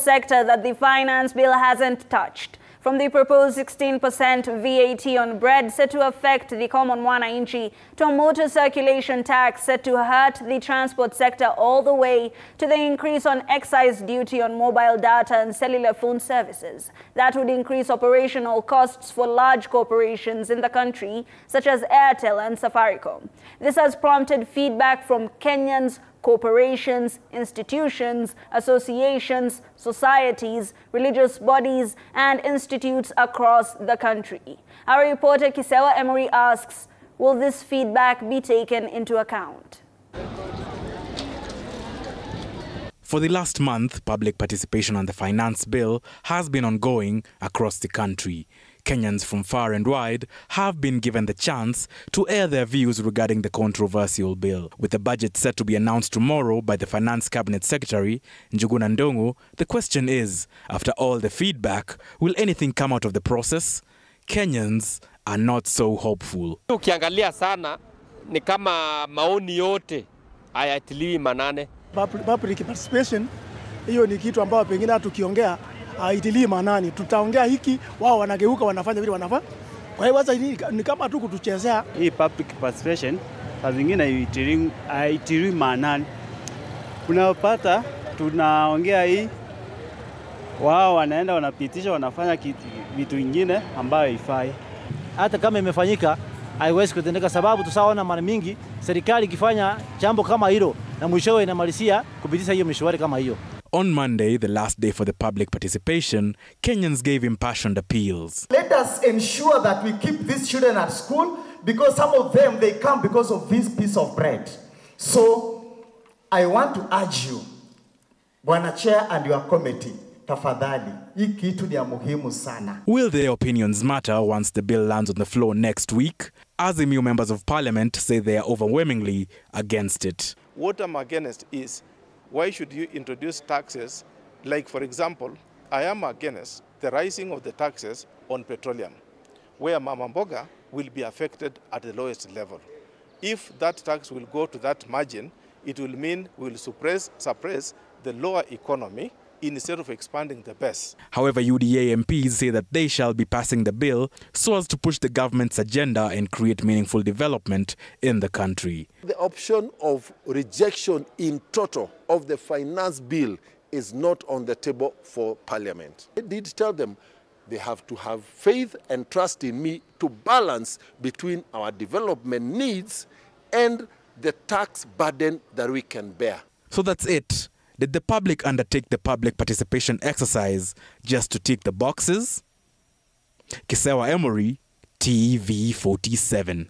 sector that the finance bill hasn't touched. From the proposed 16% VAT on bread set to affect the common wananchi, to a motor circulation tax set to hurt the transport sector, all the way to the increase on excise duty on mobile data and cellular phone services. That would increase operational costs for large corporations in the country, such as Airtel and Safaricom. This has prompted feedback from Kenyans, corporations, institutions, associations, societies, religious bodies, and institutes across the country. Our reporter Kisewa Emery asks, will this feedback be taken into account? For the last month, public participation on the finance bill has been ongoing across the country. Kenyans from far and wide have been given the chance to air their views regarding the controversial bill. With the budget set to be announced tomorrow by the Finance Cabinet Secretary, Njuguna Ndung'u, the question is, after all the feedback, will anything come out of the process? Kenyans are not so hopeful. Ukiangalia sana ni kama maoni yote hayatiliwi manane. Public participation, hiyo ni kitu ambao pengine tukiongea haitilii manani. Tutaongea hiki, wao wanageuka wanafanya vile wanafanya. Kwa hiyo sasa ni kama tu kutuchezea. Hii public participation saa zingine haitilii manani. Unapata tunaongea hii, wao wanaenda wanapitisha wanafanya vitu vingine ambayo haifai. Hata kama imefanyika haiwezi kutendeka, sababu tusaona mara mingi serikali ikifanya jambo kama hilo na mwishowe inamalizia kupitisha hiyo mishwari kama hiyo. On Monday, the last day for the public participation, Kenyans gave impassioned appeals. Let us ensure that we keep these children at school, because some of them, they come because of this piece of bread. So, I want to urge you, Bwana Chair and your committee, tafadhali, hii kitu ni ya muhimu sana. Will their opinions matter once the bill lands on the floor next week? Azimio members of parliament say they are overwhelmingly against it. What I'm against is, why should you introduce taxes? Like, for example, I am against the rising of the taxes on petroleum, where Mama Mboga will be affected at the lowest level. If that tax will go to that margin, it will mean we will suppress the lower economy instead of expanding the best. However, UDA MPs say that they shall be passing the bill so as to push the government's agenda and create meaningful development in the country. The option of rejection in total of the finance bill is not on the table for Parliament. I did tell them they have to have faith and trust in me to balance between our development needs and the tax burden that we can bear. So that's it. Did the public undertake the public participation exercise just to tick the boxes? Kisewa Emery, TV 47.